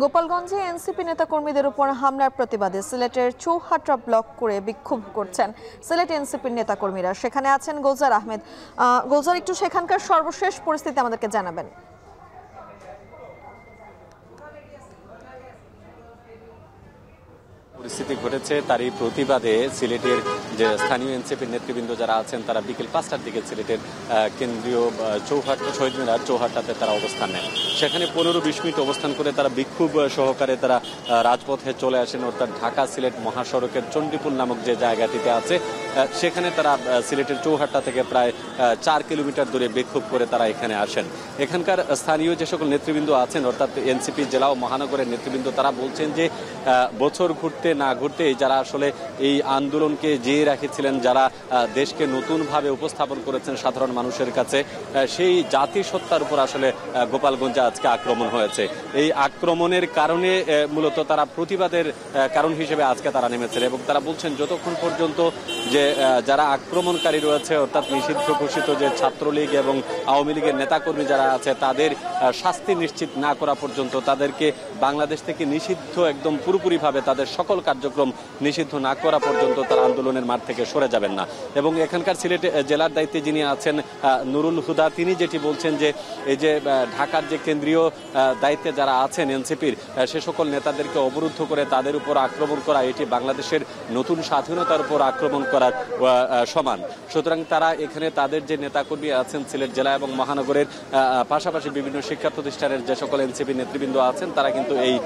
গোপালগঞ্জে এনসিপি নেতাকর্মীদের উপর হামলার প্রতিবাদে সিলেটের চৌহাট্টা ব্লক করে বিক্ষোভ করছেন সিলেট এনসিপির নেতাকর্মীরা। সেখানে আছেন গুলজার আহমেদ। গুলজার, একটু সেখানকার সর্বশেষ পরিস্থিতি আমাদেরকে জানাবেন। পরিস্থিতি ঘটেছে তারই প্রতিবাদে সিলেটের যে স্থানীয় এনসিপির নেতৃবৃন্দ যারা আছেন তারা বিকেল 5টার দিকে সিলেটের কেন্দ্রীয় চৌহাট্টা শহীদ মিনার চৌহাট্টাতে তারা অবস্থান নেন। সেখানে 15-20 মিনিট অবস্থান করে তারা বিক্ষোভ সহকারে তারা রাজপথে চলে আসেন, অর্থাৎ ঢাকা সিলেট মহাসড়কের চণ্ডীপুর নামক যে জায়গাটিতে আছে সেখানে তারা সিলেটের চৌহাট্টা থেকে প্রায় 4 কিলোমিটার দূরে বিক্ষোভ করে তারা এখানে আসেন। এখানকার স্থানীয় যে সকল নেতৃবৃন্দ আছেন, অর্থাৎ এনসিপি জেলা ও মহানগরের নেতৃবৃন্দ, তারা বলছেন যে বছর ঘুরতে না ঘুরতে যারা আসলে এই আন্দোলনকে জিয়ে রেখেছিলেন, যারা দেশকে নতুনভাবে উপস্থাপন করেছেন সাধারণ মানুষের কাছে, সেই জাতিসত্তার উপর আসলে গোপালগঞ্জে আজকে আক্রমণ হয়েছে। এই আক্রমণের কারণে মূলত তারা প্রতিবাদের কারণ হিসেবে আজকে তারা নেমেছেন এবং তারা বলছেন যতক্ষণ পর্যন্ত যে যারা আক্রমণকারী রয়েছে, অর্থাৎ নিষিদ্ধ ঘোষিত যে ছাত্রলীগ এবং আওয়ামী লীগের নেতাকর্মী যারা আছে তাদের শাস্তি নিশ্চিত না করা পর্যন্ত, তাদেরকে বাংলাদেশ থেকে নিষিদ্ধ একদম পুরোপুরিভাবে তাদের সকল কার্যক্রম নিষিদ্ধ না করা পর্যন্ত তারা আন্দোলনের মাঠ থেকে সরে যাবেন না। এবং এখানকার সিলেট জেলার দায়িত্বে যিনি আছেন নুরুল হুদা, তিনি যেটি বলছেন যে এই যে ঢাকার যে কেন্দ্রীয় দায়িত্বে যারা আছেন এনসিপির, সে সকল নেতাদেরকে অবরুদ্ধ করে তাদের উপর আক্রমণ করা এটি বাংলাদেশের নতুন স্বাধীনতার উপর আক্রমণ করার সমান। সুতরাং তারা এখানে তাদের যে নেতাকর্মী আছেন সিলেট জেলা এবং মহানগরের পাশাপাশি বিভিন্ন শিক্ষা প্রতিষ্ঠানের যে সকল এনসিপি নেতৃবৃন্দ আছেন তারা কিন্তু এই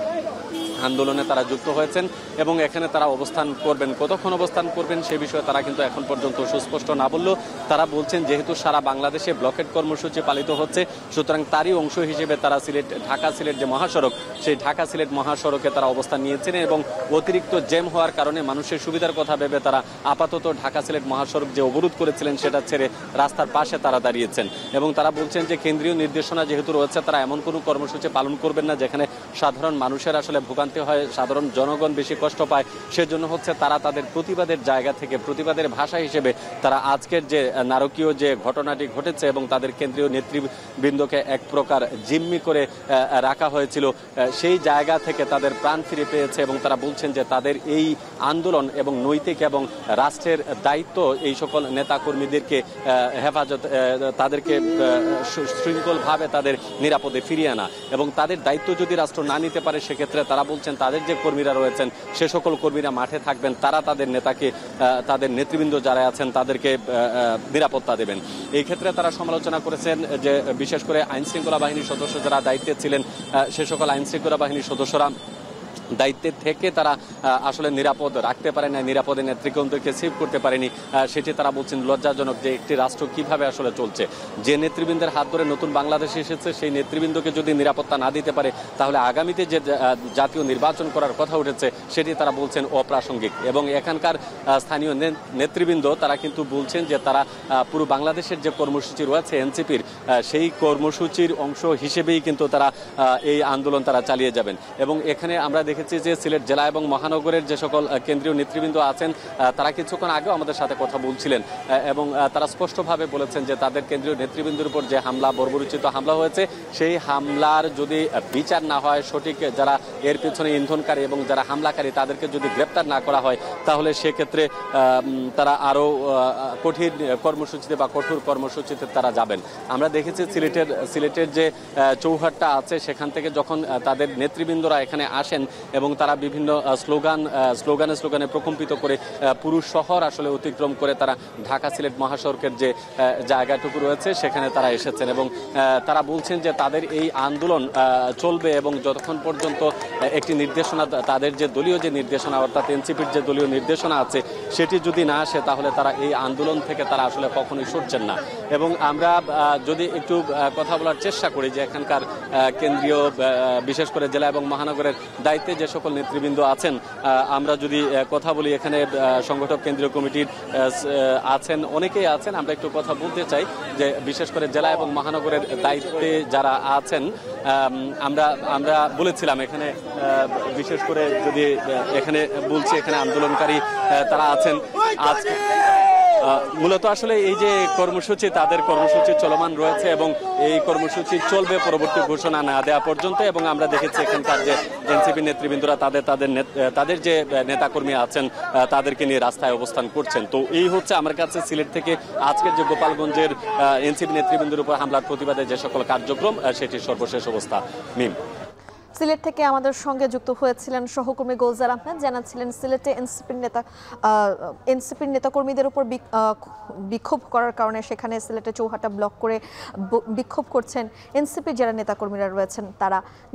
আন্দোলনে তারা যুক্ত হয়েছেন এবং এখানে তারা অবস্থান করবেন। কতক্ষণ অবস্থান করবেন সে বিষয়ে তারা কিন্তু এখন পর্যন্ত সুস্পষ্ট না বললেও তারা বলছেন যেহেতু সারা বাংলাদেশে ব্লকেট কর্মসূচি পালিত হচ্ছে, সুতরাং তারই অংশ হিসেবে তারা ঢাকা সিলেট যে মহাসড়ক, সেই ঢাকা সিলেট মহাসড়কে তারা অবস্থান নিয়েছেন এবং অতিরিক্ত জ্যাম হওয়ার কারণে মানুষের সুবিধার কথা ভেবে তারা আপাতত ঢাকা সিলেট মহাসড়ক যে অবরোধ করেছিলেন সেটা ছেড়ে রাস্তার পাশে তারা দাঁড়িয়েছেন এবং তারা বলছেন যে কেন্দ্রীয় নির্দেশনা যেহেতু রয়েছে, তারা এমন কোনো কর্মসূচি পালন করবেন না যেখানে সাধারণ মানুষের আসলে ভোগান্তি হয়, সাধারণ জনগণ বেশি কষ্ট পায়। সেজন্য হচ্ছে তারা তাদের প্রতিবাদের জায়গা থেকে প্রতিবাদের ভাষা হিসেবে তারা আজকের যে নারকীয় যে ঘটনাটি ঘটেছে এবং তাদের কেন্দ্রীয় নেতৃবৃন্দকে এক প্রকার জিম্মি করে রাখা হয়েছিল, সেই জায়গা থেকে তাদের প্রাণ ফিরে পেয়েছে এবং তারা বলছেন যে তাদের এই আন্দোলন এবং নৈতিক এবং রাষ্ট্রের দায়িত্ব এই সকল নেতাকর্মীদেরকে হেফাজত, তাদেরকে শৃঙ্খলভাবে তাদের নিরাপদে ফিরিয়ে আনা এবং তাদের দায়িত্ব যদি রাষ্ট্র না নিতে পারে সেক্ষেত্রে তারা বলছেন তাদের যে কর্মীরা রয়েছেন সে সকল কর্মীরা মাঠে থাকবেন, তারা তাদের নেতাকে, তাদের নেতৃবৃন্দ যারা আছেন তাদেরকে নিরাপত্তা দেবেন। এই ক্ষেত্রে তারা সমালোচনা করেছেন যে বিশেষ করে আইন শৃঙ্খলা বাহিনীর সদস্য যারা দায়িত্বে ছিলেন সে সকল আইন শৃঙ্খলা বাহিনীর সদস্যরা দায়িত্বে থেকে তারা আসলে নিরাপদ রাখতে পারে না, নিরাপদে নেতৃবৃন্দকে সেভ করতে পারেনি। সেটি তারা বলছেন লজ্জাজনক যে একটি রাষ্ট্র কিভাবে আসলে চলছে। যে নেতৃবৃন্দের হাত ধরে নতুন বাংলাদেশ এসেছে সেই নেতৃবৃন্দকে যদি নিরাপত্তা না দিতে পারে তাহলে আগামীতে যে জাতীয় নির্বাচন করার কথা উঠেছে সেটি তারা বলছেন অপ্রাসঙ্গিক। এবং এখানকার স্থানীয় নেতৃবৃন্দ তারা কিন্তু বলছেন যে তারা পুরো বাংলাদেশের যে কর্মসূচি রয়েছে এনসিপির, সেই কর্মসূচির অংশ হিসেবেই কিন্তু তারা এই আন্দোলন তারা চালিয়ে যাবেন। এবং এখানে আমরা দেখেছি যে সিলেট জেলা এবং মহানগরের যে সকল কেন্দ্রীয় নেতৃবৃন্দ আছেন তারা কিছুক্ষণ আগেও আমাদের সাথে কথা বলছিলেন এবং তারা স্পষ্টভাবে বলেছেন যে তাদের কেন্দ্রীয় নেতৃবৃন্দের উপর যে হামলা, বর্বরোচিত হামলা হয়েছে, সেই হামলার যদি বিচার না হয়, সঠিক যারা এর পিছনে ইন্ধনকারী এবং যারা হামলাকারী তাদেরকে যদি গ্রেপ্তার না করা হয় তাহলে সেক্ষেত্রে তারা আরও কঠিন কর্মসূচিতে বা কঠোর কর্মসূচিতে তারা যাবেন। আমরা দেখেছি সিলেটের যে চৌহাট্টা আছে সেখান থেকে যখন তাদের নেতৃবৃন্দরা এখানে আসেন এবং তারা বিভিন্ন স্লোগানে প্রকম্পিত করে পুরো শহর আসলে অতিক্রম করে তারা ঢাকা সিলেট মহাসড়কের যে জায়গাটুকু রয়েছে সেখানে তারা এসেছেন এবং তারা বলছেন যে তাদের এই আন্দোলন চলবে এবং যতক্ষণ পর্যন্ত একটি নির্দেশনা, তাদের যে দলীয় যে নির্দেশনা অর্থাৎ এনসিপির যে দলীয় নির্দেশনা আছে সেটি যদি না আসে তাহলে তারা এই আন্দোলন থেকে তারা আসলে কখনোই সরছেন না। এবং আমরা যদি একটু কথা বলার চেষ্টা করি যে এখানকার কেন্দ্রীয় বিশেষ করে জেলা এবং মহানগরের দায়িত্বে যে সকল নেতৃবৃন্দ আছেন, আমরা যদি কথা বলি এখানে সংগঠক কেন্দ্রীয় কমিটির আছেন, অনেকেই আছেন। আমরা একটু কথা বলতে চাই যে বিশেষ করে জেলা এবং মহানগরের দায়িত্বে যারা আছেন, আমরা বলেছিলাম এখানে বিশেষ করে যদি এখানে বলছি এখানে আন্দোলনকারী তারা আছেন। মূলত আসলে এই যে কর্মসূচি, তাদের কর্মসূচি চলমান রয়েছে এবং এই কর্মসূচি চলবে পরবর্তী ঘোষণা না দেওয়া পর্যন্ত। এবং আমরা দেখেছি এখানকার যে এনসিপি নেতৃবৃন্দরা তাদের যে নেতাকর্মী আছেন তাদেরকে নিয়ে রাস্তায় অবস্থান করছেন। তো এই হচ্ছে আমার কাছে সিলেট থেকে আজকের যে গোপালগঞ্জের এনসিপি নেতৃবৃন্দের উপর হামলার প্রতিবাদে যে সকল কার্যক্রম, সেটির সর্বশেষ অবস্থা। মিম। সিলেট থেকে আমাদের সঙ্গে যুক্ত হয়েছিলেন সহকর্মী গুলজার আহমেদ, জানাচ্ছিলেন সিলেটে এনসিপির নেতাকর্মীদের উপর বিক্ষোভ করার কারণে সেখানে সিলেটে চৌহাটা ব্লক করে বিক্ষোভ করছেন এনসিপির যারা নেতাকর্মীরা রয়েছেন তারা।